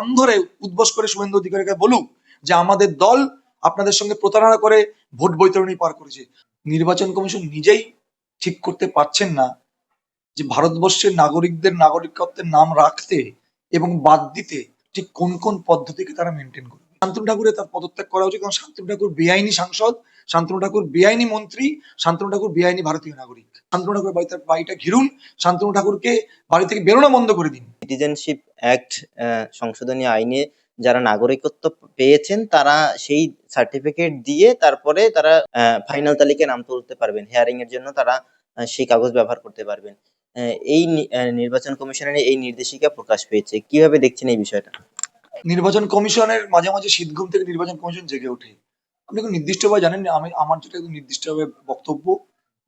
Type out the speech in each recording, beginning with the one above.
নাম ধরে উদ্বোস করে শুভেন্দু অধিকারীকে বলুক যে আমাদের দল আপনাদের সঙ্গে প্রতারণা করে ভোট বৈতরণী পার করেছে। নির্বাচন কমিশন নিজেই ঠিক করতে পারছেন না যে ভারতবর্ষের নাগরিকদের নাগরিকত্বের নাম রাখতে এবং বাদ দিতে ঠিক কোন কোন পদ্ধতিকে তারা মেনটেন করবে। শান্তনু ঠাকুরের তার পদত্যাগ করা উচিত, কারণ শান্তনু ঠাকুর বেআইনি সাংসদ, শান্তনু ঠাকুর বেআইনি মন্ত্রী, শান্তনু ঠাকুর বেআইনি ভারতীয় নাগরিক। শান্তনু ঠাকুর বাড়িটা ঘিরুন, শান্তনু ঠাকুরকে বাড়ি থেকে বেরোনো বন্ধ করে দিন। সিটিজেনশিপ অ্যাক্ট সংশোধনী আইনে যারা নাগরিকত্ব পেয়েছেন তারা সেই সার্টিফিকেট দিয়ে তারপরে তারা ফাইনাল তালিকায় নাম তুলতে পারবেন, হিয়ারিং এর জন্য তারা সেই কাগজ ব্যবহার করতে পারবেন। নির্বাচন কমিশনের এই নির্দেশিকা প্রকাশ পেয়েছে, কিভাবে দেখছেন এই বিষয়টা? নির্বাচন কমিশনের মাঝে মাঝে শীতঘুম থেকে নির্বাচন কমিশন জেগে ওঠে। আপনি খুব নির্দিষ্টভাবে জানেন, আমার যেটা একদম নির্দিষ্টভাবে বক্তব্য,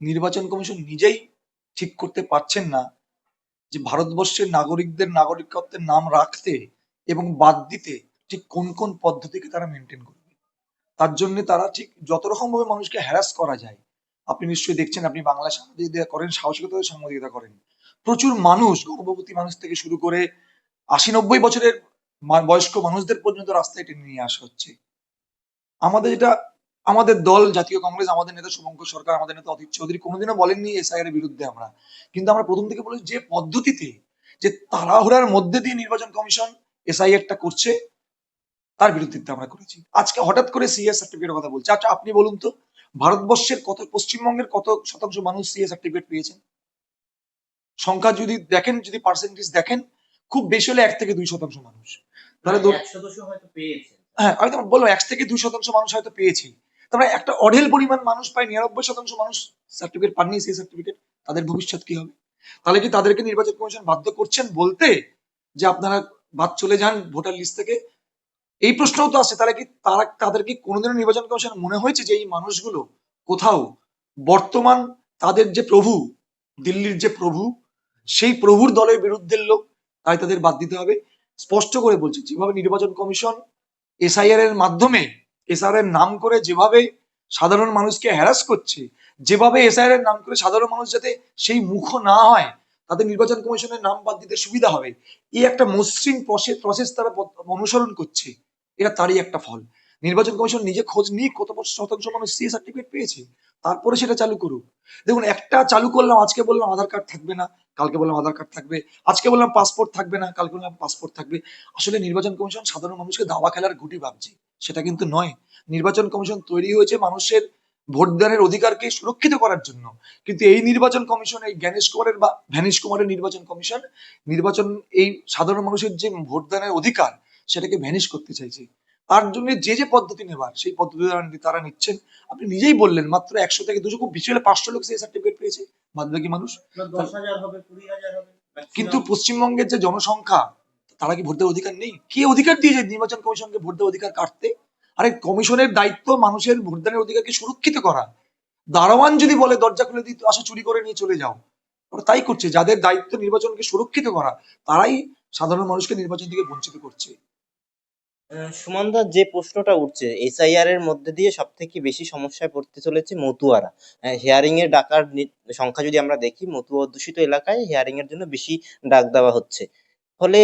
নির্বাচন কমিশন নিজেই ঠিক করতে পারছেন না যে ভারতবর্ষের নাগরিকদের নাগরিকত্বের নাম রাখতে এবং বাদ দিতে ঠিক কোন কোন পদ্ধতিকে তারা মেনটেন করবে। তার জন্য তারা ঠিক যত রকম ভাবে মানুষকে হ্যারাস করা যায়, আপনি নিশ্চয়ই দেখছেন, আপনি বাংলা সাংবাদিকতা করেন, সাহসিকতার সাংবাদিকতা করেন, প্রচুর মানুষ, গর্ভবতী মানুষ থেকে শুরু করে ৮০-৯০ বছরের বয়স্ক মানুষদের পর্যন্ত রাস্তায় টেনে নিয়ে আসা হচ্ছে। আমাদের এটা, আমাদের দল জাতীয় কংগ্রেস, আমাদের নেতা শুভঙ্কর সরকার, আমাদের নেতা অধীর চৌধুরী কোনোদিনও বলেননি এসআইআর এর বিরুদ্ধে। কিন্তু আমরা প্রথম থেকে বলেছি যে পদ্ধতিতে, যে তাড়াহুড়ার মধ্যে দিয়ে নির্বাচন কমিশন এসআইআরটা করছে, তার বিরোধিতা আমরা করেছি। আজকে হঠাৎ করে সিএ সার্টিফিকেটের কথা বলছে। আচ্ছা আপনি বলুন তো, ভারতবর্ষের পশ্চিমবঙ্গের কত শতাংশ মানুষ সিএ সার্টিফিকেট পেয়েছেন? সংখ্যা যদি দেখেন, যদি পার্সেন্টেজ দেখেন, খুব বেশি হলে ১ থেকে ২ শতাংশ মানুষ। তাহলে হ্যাঁ, আমি তো বললাম ১ থেকে ২ শতাংশ মানুষ হয়তো পেয়েছি। তারপরে একটা অঢেল পরিমাণ মানুষ, প্রায় ৯৯% মানুষ সার্টিফিকেট পাননি, সেই সার্টিফিকেট। তাদের ভবিষ্যৎ কি হবে? তাহলে কি তাদেরকে নির্বাচন কমিশন বাধ্য করছেন বলতে যে আপনারা বাদ চলে যান ভোটার লিস্ট থেকে? এই প্রশ্নও তো আসছে, তাহলে কি তাদের কি কোনোদিনও নির্বাচন কমিশন মনে হয়েছে যে এই মানুষগুলো কোথাও বর্তমান তাদের যে প্রভু, দিল্লির যে প্রভু, সেই প্রভুর দলের বিরুদ্ধের লোক, তাই তাদের বাদ দিতে হবে? স্পষ্ট করে বলছি, যেভাবে নির্বাচন কমিশন এসআইআর এর মাধ্যমে এসআইআর এর নাম করে যেভাবে সাধারণ মানুষকে হ্যারাস করছে, যেভাবে এসআইআর এর নাম করে সাধারণ মানুষ যাতে সেই মুখ না হয়, তাদের নির্বাচন কমিশনের নাম বাদ দিতে সুবিধা হবে, এই একটা মসৃণ প্রসেস তারা অনুসরণ করছে, এটা তারই একটা ফল। নির্বাচন কমিশন নিজে খোঁজ নিয়ে কত শতাংশ মানুষ সিএ সার্টিফিকেট পেয়েছে, তারপরে সেটা চালু করুক। দেখুন, একটা চালু করলাম, আজকে বললাম আধার কার্ড থাকবে না, কালকে বললাম আধার কার্ড থাকবে, আজকে বললাম পাসপোর্ট থাকবে না, কালকে বললাম পাসপোর্ট থাকবে। আসলে নির্বাচন কমিশন সাধারণ মানুষকে দাবা খেলার গুটি ভাবছে, সেটা কিন্তু নয়। নির্বাচন কমিশন তৈরি হয়েছে মানুষের ভোটদানের অধিকারকে সুরক্ষিত করার জন্য। কিন্তু এই নির্বাচন কমিশন, এই জ্ঞানেশ কুমারের বা ভ্যানিশ কুমারের নির্বাচন কমিশন, নির্বাচন এই সাধারণ মানুষের যে ভোটদানের অধিকার, সেটাকে ভ্যানিশ করতে চাইছে। তার জন্য যে যে পদ্ধতি নেবার, সেই পদ্ধতি তারা নিচ্ছেন। আপনি নিজেই বললেন মাত্র ১০০ থেকে ২০০, খুব বেশি হলে ৫০০ লোক সেই সার্টিফিকেট পেয়েছে, বাদ বাকি মানুষ। কিন্তু পশ্চিমবঙ্গের যে জনসংখ্যা, তারা কি ভোট দেওয়ার অধিকার নেই? কে অধিকার দিয়েছে নির্বাচন কমিশনকে ভোট দেওয়ার অধিকার কাটতে? আরে কমিশনের দায়িত্ব মানুষের ভোটদানের অধিকারকে সুরক্ষিত করা। দারোয়ান যদি বলে দরজা খুলে দিতে, আসো চুরি করে নিয়ে চলে যাও, ওরা তাই করছে। যাদের দায়িত্ব নির্বাচনকে সুরক্ষিত করা, তারাই সাধারণ মানুষকে নির্বাচন থেকে বঞ্চিত করছে। সুমনদা, যে প্রশ্নটা উঠছে, এসআইআর এর মধ্যে দিয়ে সব থেকে বেশি সমস্যায় পড়তে চলেছে মতুয়ারা। হিয়ারিং এর ডাকার সংখ্যা যদি আমরা দেখি, মতুয়া অধ্যুষিত এলাকায় হিয়ারিং এর জন্য বেশি ডাক দেওয়া হচ্ছে। ফলে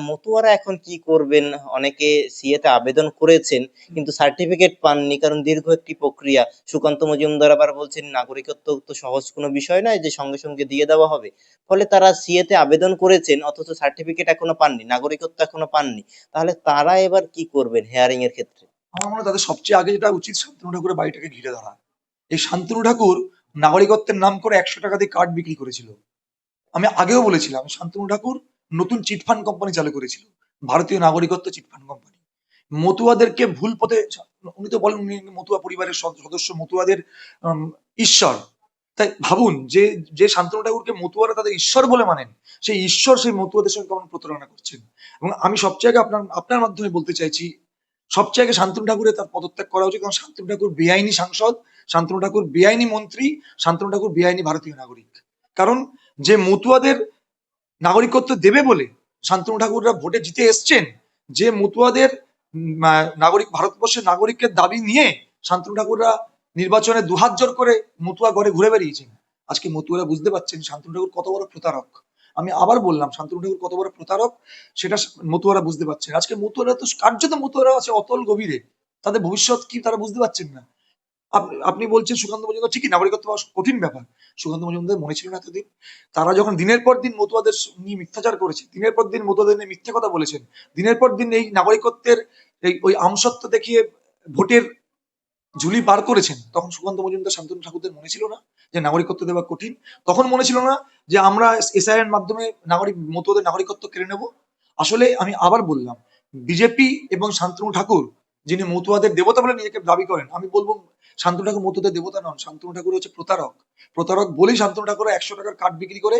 মতুয়ারা এখন কি করবেন? অনেকে সিএ তে আবেদন করেছেন কিন্তু সার্টিফিকেট পাননি, কারণ দীর্ঘ একটি প্রক্রিয়া। সুকান্ত মজুমদার আবার বলছেন নাগরিকত্ব তো সহজ কোনো বিষয় নয় যে সঙ্গে সঙ্গে দিয়ে দেওয়া হবে। ফলে তারা সিএ তে আবেদন করেছেন অথচ সার্টিফিকেট এখনো পাননি, নাগরিকত্ব এখনো পাননি। তাহলে তারা এবার কি করবেন হিয়ারিং এর ক্ষেত্রে? আমার মনে হয় তাদের সবচেয়ে আগে যেটা উচিত, শান্তনু ঠাকুরের বাড়িটাকে ঘিরে ধরা। এই শান্তনু ঠাকুর নাগরিকত্বের নাম করে ১০০ টাকা দিয়ে কার্ড বিক্রি করেছিল। আমি আগেও বলেছিলাম, শান্তনু ঠাকুর নতুন চিটফান্ড কোম্পানি চালু করেছিল, ভারতীয় নাগরিকত্ব চিটফান্ড কোম্পানি। মতুয়াদেরকে ভুল পথে, উনি তো বলেন উনি মতুয়া পরিবারের সদস্য, মতুয়াদের ঈশ্বর। তাই ভাবুন, যে যে শান্তনু ঠাকুরকে মতুয়ারা তাদের ঈশ্বর বলে মানেন, সেই ঈশ্বর সেই মতুয়াদের সঙ্গে কেমন প্রতারণা করছেন। এবং আমি সবচেয়ে আগে আপনার মাধ্যমে বলতে চাইছি, সবচেয়ে আগে শান্তনু ঠাকুরের তার পদত্যাগ করা উচিত, কারণ শান্তনু ঠাকুর বেআইনি সাংসদ, শান্তনু ঠাকুর বেআইনি মন্ত্রী, শান্তনু ঠাকুর বেআইনি ভারতীয় নাগরিক। কারণ যে মতুয়াদের নাগরিকত্ব দেবে বলে শান্তনু ঠাকুররা ভোটে জিতে এসছেন, যে মতুয়াদের নাগরিক, ভারতবর্ষের নাগরিকের দাবি নিয়ে শান্তনু ঠাকুররা নির্বাচনে দুহাত জোর করে মতুয়া ঘরে ঘুরে বেরিয়েছেন, আজকে মতুয়ারা বুঝতে পারছেন শান্তনু ঠাকুর কত বড় প্রতারক। আমি আবার বললাম শান্তনু ঠাকুর কত বড় প্রতারক সেটা মতুয়ারা বুঝতে পারছেন। আজকে মতুয়ারা তো কার্যত মতুয়ারা আছে অতল গভীরে, তাদের ভবিষ্যৎ কি তারা বুঝতে পারছেন না। আপনি বলছেন সুকান্ত মজুমদার ঠিকই নাগরিকত্ব পাওয়া কঠিন ব্যাপার। সুকান্ত মজুমদার মনে ছিল না এতদিন? তারা যখন দিনের পর দিন মতুয়াদের নিয়ে মিথ্যাচার করেছে, দিনের পর দিন মতুয়াদের নিয়ে মিথ্যে কথা বলেছেন, দিনের পর দিন এই নাগরিকত্বের এই ওই আমসত্ব দেখিয়ে ভোটের ঝুলি পার করেছেন, তখন সুকান্ত মজুমদার শান্তনু ঠাকুরদের মনে ছিল না যে নাগরিকত্ব দেওয়া কঠিন? তখন মনে ছিল না যে আমরা এসআইআর এর মাধ্যমে মতুয়াদের নাগরিকত্ব কেড়ে নেব? আসলে আমি আবার বললাম, বিজেপি এবং শান্তনু ঠাকুর যিনি মতুয়াদের দেবতা বলে নিজেকে দাবি করেন, আমি বলবো শান্তনু ঠাকুর মতুয়াদের দেবতা নন, শান্তনু ঠাকুর হচ্ছে প্রতারক। প্রতারক বলেই শান্তনু ঠাকুর 100 টাকার কার্ড বিক্রি করে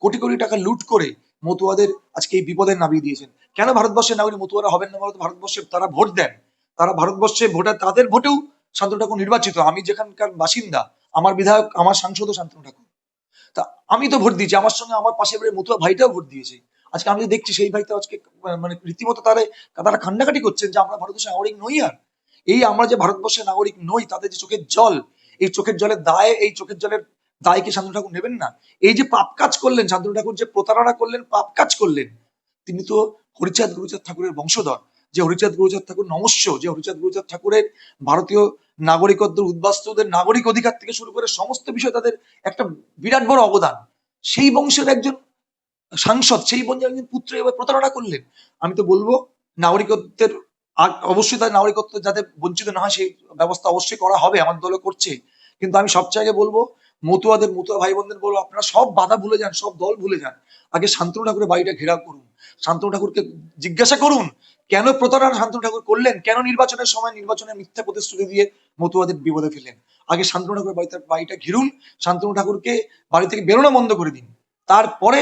কোটি কোটি টাকা লুট করে মতুয়াদের আজকে এই বিপদে নামিয়ে দিয়েছেন। কেন ভারতবর্ষের নাগরিক মতুয়ারা হবেন না বলতো? ভারতবর্ষে তারা ভোট দেন, তারা ভারতবর্ষে ভোটার, তাদের ভোটেও শান্তনু ঠাকুর নির্বাচিত। আমি যেখানকার বাসিন্দা, আমার বিধায়ক, আমার সাংসদও শান্তনু ঠাকুর। তা আমি তো ভোট দিয়েছি, আমার সঙ্গে আমার পাশের বাড়ির মতুয়া ভাইটাও ভোট দিয়েছে। আজকে আমি দেখছি সেই ভাই তো আজকে মানে রীতিমতো তারা কান্নাকাটি করছেন যে আমরা ভারতবর্ষের নাগরিক নই। আর এই আমরা যে ভারতবর্ষের নাগরিক নই, তাদের যে চোখের জল, এই চোখের জলের দায়, এই চোখের জলের দায় কি শান্তনু ঠাকুর নেবেন না? এই যে পাপ কাজ করলেন শান্তনু ঠাকুর, যে প্রতারণা করলেন, পাপ কাজ করলেন, তিনি তো হরিচাঁদ গুরুচাঁদ ঠাকুরের বংশধর। যে হরিচাঁদ গুরুচাঁদ ঠাকুর নমস্য, যে হরিচাঁদ গুরুচাঁদ ঠাকুরের ভারতীয় নাগরিকত্বের উদ্বাস্তুদের নাগরিক অধিকার থেকে শুরু করে সমস্ত বিষয় তাদের একটা বিরাট বড় অবদান। সেই বংশের একজন সাংসদ, সেই বংশের একজন পুত্র এবার প্রতারণা করলেন। আমি তো বলবো নাগরিকত্বের অবশ্যই তার নাগরিকত্ব যাতে বঞ্চিত না হয় সেই ব্যবস্থা অবশ্যই করা হবে, আমার দলে করছে। কিন্তু আমি সবচেয়ে আগে বলবো মতুয়া ভাই বোনদের বলবো, আপনারা সব বাধা ভুলে যান, সব দল ভুলে যান, আগে শান্তনু ঠাকুরের বাড়িটা ঘেরাও করুন। শান্তনু ঠাকুরকে জিজ্ঞাসা করুন কেন প্রতারণা শান্তনু ঠাকুর করলেন, কেন নির্বাচনের সময় নির্বাচনের মিথ্যা প্রতিশ্রুতি দিয়ে মতুয়াদের বিপদে ফেলেন। আগে শান্তনু ঠাকুরের বাড়িটা ঘিরুন, শান্তনু ঠাকুরকে বাড়ি থেকে বেরোনো বন্ধ করে দিন, তারপরে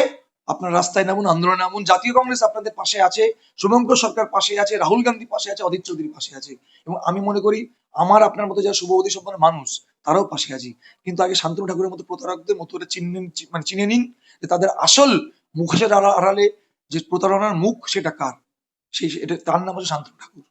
আপনার রাস্তায় নামুন, আন্দোলনে নামুন। জাতীয় কংগ্রেস আপনাদের পাশে আছে, শুভঙ্কর সরকার পাশে আছে, রাহুল গান্ধী পাশে আছে, অধীর চৌধুরী পাশে আছে, এবং আমি মনে করি আমার আপনার মতো যারা শুভবুদ্ধি সম্পন্ন মানুষ তারাও পাশে আছে। কিন্তু আগে শান্তনু ঠাকুরের মতো প্রতারকদের মতো চিনে নিন যে তাদের আসল মুখোশের আড়ালে যে প্রতারণার মুখ সেটা কার, এটা তার নাম হচ্ছে শান্তনু ঠাকুর।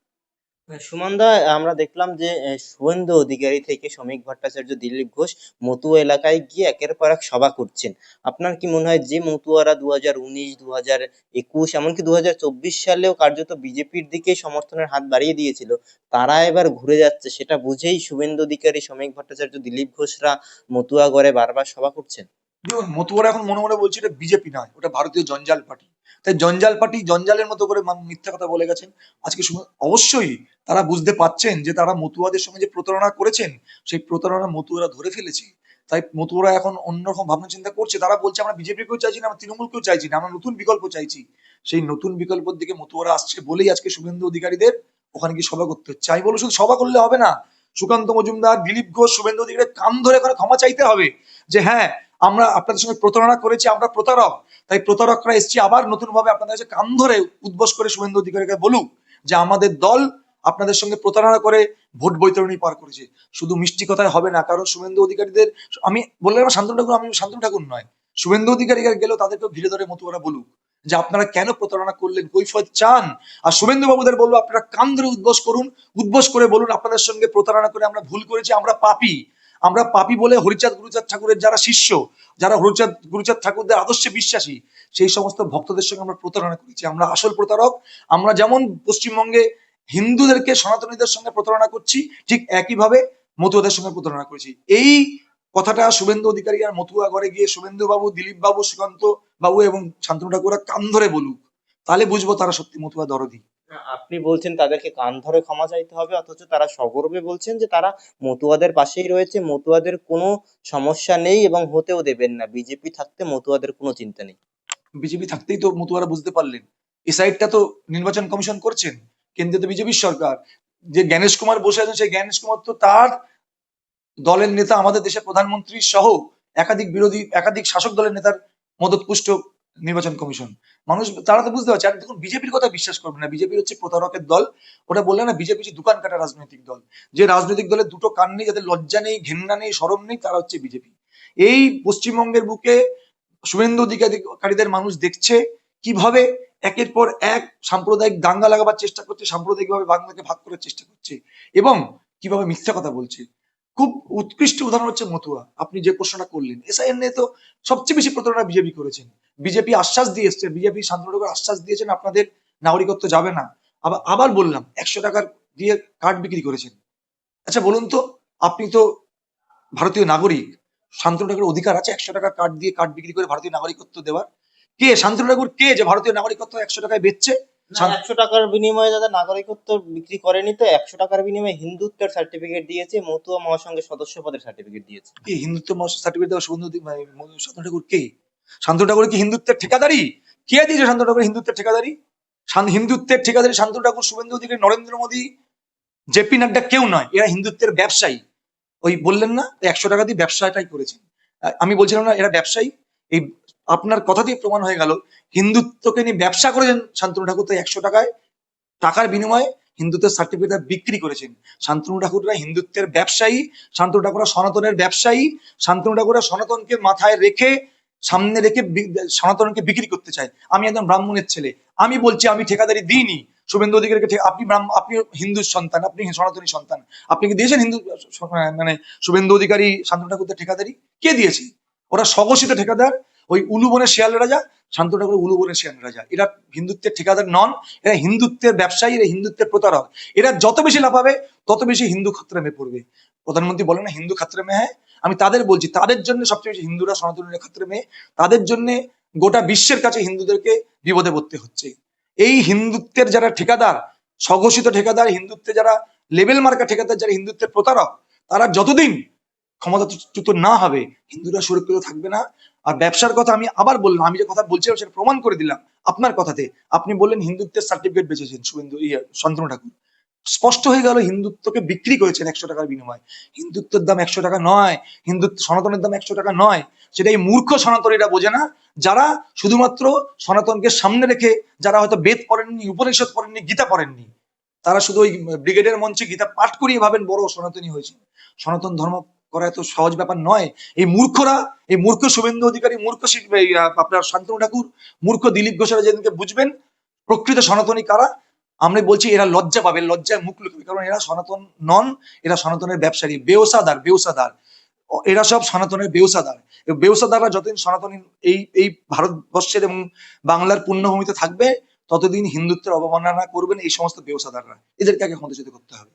সুমনদা, আমরা দেখলাম যে শুভেন্দু অধিকারী থেকে শ্রমিক ভট্টাচার্য, দিলীপ ঘোষ মতুয়া এলাকায় গিয়ে একের পর এক সভা করছেন। আপনার কি মনে হয় যে মতুয়ারা 2019, 2021, এমনকি 2024 সালেও কার্যত বিজেপির দিকে সমর্থনের হাত বাড়িয়ে দিয়েছিল, তারা এবার ঘুরে যাচ্ছে, সেটা বুঝেই শুভেন্দু অধিকারী, শ্রমিক ভট্টাচার্য, দিলীপ ঘোষরা মতুয়াগড়ে বারবার সভা করছেন? দেখুন, মতুয়ারা এখন মনে মনে বলছে এটা বিজেপি নয়, ওটা ভারতীয় জঞ্জাল পার্টি। তাই জঞ্জাল পার্টি জঞ্জালের মতো করে মিথ্যা কথা বলে গেছেন। আজকে অবশ্যই তারা বুঝতে পাচ্ছেন যে তারা মতুয়াদের সঙ্গে যে প্রতারণা করেছেন, সেই প্রতারণা মতুয়ারা ধরে ফেলেছে। তাই মতুয়ারা এখন অন্যরকম ভাবনা চিন্তা করছে। তারা বলছে আমরা বিজেপিকেও চাইছি না, আমরা তৃণমূলকেও চাইছি না, আমরা নতুন বিকল্প চাইছি। সেই নতুন বিকল্পের দিকে মতুয়ারা আসছে বলেই আজকে শুভেন্দু অধিকারীদের ওখানে গিয়ে সভা করতে হচ্ছে। আমি বলবো শুধু সভা করলে হবে না, সুকান্ত মজুমদার, দিলীপ ঘোষ, শুভেন্দু অধিকারীর কান ধরে ওখানে ক্ষমা চাইতে হবে যে হ্যাঁ, আমরা আপনাদের সঙ্গে প্রতারণা করেছি, আমরা প্রতারক। তাই প্রতারকরা এসছি আবার নতুন ভাবে আপনাদের কাছে কান ধরে উদ্বোস করে শুভেন্দু অধিকারীকে বলুক যে আমাদের দল আপনাদের সঙ্গে প্রতারণা করে ভোট বৈতরণী পার করেছে। শুধু মিষ্টি কথায় হবে না, কারণ শুভেন্দু অধিকারীদের, আমি বললাম শান্তনু ঠাকুর, আমি শান্তনু ঠাকুর নয়, শুভেন্দু অধিকারী গেলেও তাদেরকেও ঘিরে ধরে মতুয়ারা বলুক যে আপনারা কেন প্রতারণা করলেন, কৈফিয়ত চান। আর শুভেন্দু বাবুদের বলবো আপনারা কান ধরে উদ্বোস করুন, উদ্বোস করে বলুন আপনাদের সঙ্গে প্রতারণা করে আমরা ভুল করেছি, আমরা পাপী। আমরা পাপী বলে হরিচাঁদ গুরুচাঁদ ঠাকুরের যারা শিষ্য, যারা হরিচাঁদ গুরুচাঁদ ঠাকুরদের আদর্শে বিশ্বাসী, সেই সমস্ত ভক্তদের সঙ্গে আমরা প্রতারণা করেছি, আমরা আসল প্রতারক। আমরা যেমন পশ্চিমবঙ্গে হিন্দুদেরকে, সনাতনীদের সঙ্গে প্রতারণা করছি, ঠিক একইভাবে মতুয়াদের সঙ্গে প্রতারণা করেছি। এই কথাটা শুভেন্দু অধিকারী আর মতুয়া ঘরে গিয়ে শুভেন্দু বাবু, দিলীপ বাবু, সুকান্ত বাবু এবং শান্তনু ঠাকুরা কান ধরে বলুক, তাহলে বুঝবো তারা সত্যি মতুয়া দরদি। আপনি বলছেন তাদেরকে কান ধরে ক্ষমা চাইতে হবে, অথচ তারা সগর্বে বলছেন যে তারা মতুয়াদের পাশেই রয়েছে, মতুয়াদের কোনো সমস্যা নেই এবং হতেও দেবেন না, বিজেপি থাকতে মতুয়াদের কোনো চিন্তা নেই। বিজেপি থাকতেই তো মতুয়ারা বুঝতে পারলেন। এই সাইডটা তো নির্বাচন কমিশন করছেন, কেন্দ্রে তো বিজেপির সরকার। যে জ্ঞানেশ কুমার বসে আছেন, সেই জ্ঞানেশ কুমার তো তার দলের নেতা, আমাদের দেশের প্রধানমন্ত্রী সহ একাধিক শাসক দলের নেতার মদতপুষ্ট নির্বাচন কমিশন। মানুষ তারা তো বুঝতে পারছে। আর দেখুন, বিজেপির কথা বিশ্বাস করবে না, বিজেপি হচ্ছে প্রতারকের দল। ওটা বললে না, বিজেপি হচ্ছে দোকান কাটা রাজনৈতিক দল। যে রাজনৈতিক দলের দুটো কান নেই, যাদের লজ্জা নেই, ঘেন্না নেই, শরম নেই, তারা হচ্ছে বিজেপি। এই পশ্চিমবঙ্গের বুকে শুভেন্দু অধিকারীদের মানুষ দেখছে কিভাবে একের পর এক সাম্প্রদায়িক দাঙ্গা লাগাবার চেষ্টা করছে, সাম্প্রদায়িক ভাবে বাংলাকে ভাগ করার চেষ্টা করছে, এবং কিভাবে মিথ্যা কথা বলছে। খুব উৎকৃষ্ট উদাহরণ হচ্ছে মতুয়া। আপনি যে প্রশ্নটা করলেন, এসআইআর নিয়ে তো সবচেয়ে বেশি প্রতারণা বিজেপি করেছেন। বিজেপি আশ্বাস দিয়ে এসছে, বিজেপি শান্তনু ঠাকুর আশ্বাস দিয়েছেন আপনাদের নাগরিকত্ব যাবে না। আবার আবার বললাম 100 টাকার দিয়ে কার্ড বিক্রি করেছেন। আচ্ছা বলুন তো, আপনি তো ভারতীয় নাগরিক, শান্তনু ঠাকুরের অধিকার আছে 100 টাকার কার্ড দিয়ে কার্ড বিক্রি করে ভারতীয় নাগরিকত্ব দেওয়ার? কে শান্তনু ঠাকুর, কে যে ভারতীয় নাগরিকত্ব 100 টাকায় বেচছে? না, 100 টাকার বিনিময়ে দাদা নাগরিকত্ব বিক্রি করেনি তো, 100 টাকার বিনিময়ে হিন্দুত্বের সার্টিফিকেট দিয়েছে, মতুয়া মহাসংঘের সদস্য পদের সার্টিফিকেট দিয়েছে। কে হিন্দুত্ব সার্টিফিকেট দেওয়া শান্তনু ঠাকুর কে? শান্তনু ঠাকুর কি হিন্দুত্বের ঠিকাদারি? কে দিয়েছে শান্তনু ঠাকুর হিন্দুত্বের ঠিকাদারি? হিন্দুত্বের ঠিকাদারি শান্তনু ঠাকুর, শুভেন্দু অধিকারী, নরেন্দ্র মোদী, জেপি নাড্ডা কেউ নয়। এরা হিন্দুত্বের ব্যবসায়ী। ওই বললেন না 100 টাকা দিয়ে ব্যবসাটাই করেছেন। আমি বলছিলাম না এরা ব্যবসায়ী? এই আপনার কথা দিয়ে প্রমাণ হয়ে গেল হিন্দুত্বকে নিয়ে ব্যবসা করেছেন শান্তনু ঠাকুর। তাই 100 টাকায় টাকার বিনিময়ে হিন্দুত্বের সার্টিফিকেট বিক্রি করেছেন। শান্তনু ঠাকুররা হিন্দুত্বের ব্যবসায়ী, শান্তনু ঠাকুররা সনাতনের ব্যবসায়ী, শান্তনু ঠাকুররা সনাতনকে মাথায় রেখে, সামনে রেখে সনাতনকে বিক্রি করতে চায়। আমি একদম ব্রাহ্মণের ছেলে, আমি বলছি আমি ঠিকাদারি দিইনি শুভেন্দু অধিকারীকে। আপনি আপনি হিন্দু সন্তান, আপনি সনাতনী সন্তান, আপনি কি দিয়েছেন হিন্দু মানে শুভেন্দু অধিকারী শান্তনু ঠাকুরদের ঠিকাদারি? কে দিয়েছে? ওরা স্বঘোষিত ঠিকাদার। ওই উলুবনের শিয়াল রাজা, শান্তনু ঠাকুর উলুবনের শিয়াল রাজা। এরা হিন্দুত্বের ঠিকাদার নন, এরা হিন্দুত্বের ব্যবসায়ী, এরা হিন্দুত্বের প্রতারক। এরা যত বেশি লাফাবে তত বেশি হিন্দু খাতরে মে পড়বে। প্রধানমন্ত্রী বলেন না হিন্দু খাতরে মে হ্যাঁ, আমি তাদের বলছি, তাদের জন্য সবচেয়ে বেশি হিন্দুরা সনাতনীরা খাতরে মে। তাদের জন্য গোটা বিশ্বের কাছে হিন্দুদেরকে বিপদে পড়তে হচ্ছে। এই হিন্দুত্বের যারা ঠিকাদার, স্বঘোষিত ঠিকাদার, হিন্দুত্বে যারা লেবেল মার্কা ঠিকাদার, যারা হিন্দুত্বের প্রতারক, তারা যতদিন ক্ষমতাচ্যুত না হবে হিন্দুরা সুরক্ষিত থাকবে না। আর ব্যবসার কথা আমি আবার বললাম, আমি যে কথা বলছিলাম সেটা প্রমাণ করে দিলাম আপনার কথাতে। আপনি বললেন হিন্দুত্বের সার্টিফিকেট বেচেছেন শুভেন্দু শান্তনু ঠাকুর। স্পষ্ট হয়ে গেল হিন্দুত্বকে বিক্রি করেছেন 100 টাকার বিনিময়ে। হিন্দুত্বের দাম 100 টাকা নয়, হিন্দুত্ব সনাতনের দাম 100 টাকা নয়। সেটা এই মূর্খ সনাতনীরা বোঝে না, যারা শুধুমাত্র সনাতনকে সামনে রেখে, যারা হয়তো বেদ পড়েননি, উপনিষদ পড়েননি, গীতা পড়েননি, তারা শুধু ওই ব্রিগেডের মঞ্চে গীতা পাঠ করিয়ে ভাবেন বড় সনাতনী হয়েছে। সনাতন ধর্ম করা এত সহজ ব্যাপার নয়। এই মূর্খরা, এই মূর্খ শুভেন্দু অধিকারী, মূর্খ আপনার শান্তনু ঠাকুর, মূর্খ দিলীপ ঘোষেরা যেদিনকে বুঝবেন প্রকৃত সনাতনী কারা, আমরা বলছি এরা লজ্জা পাবে, লজ্জায় মুখ লুকবে। কারণ এরা সনাতন নন, এরা সনাতনের ব্যবসায়ী, বেওসাদার, বেওসাদার। এরা সব সনাতনের বেওসাদার। বেওসাদাররা যতদিন সনাতনী এই এই ভারতবর্ষের এবং বাংলার পুণ্যভূমিতে থাকবে, ততদিন হিন্দুত্বের অবমাননা করবেন এই সমস্ত বেওসাদাররা। এদেরকে আগে ক্ষমতাচ্যুত করতে হবে।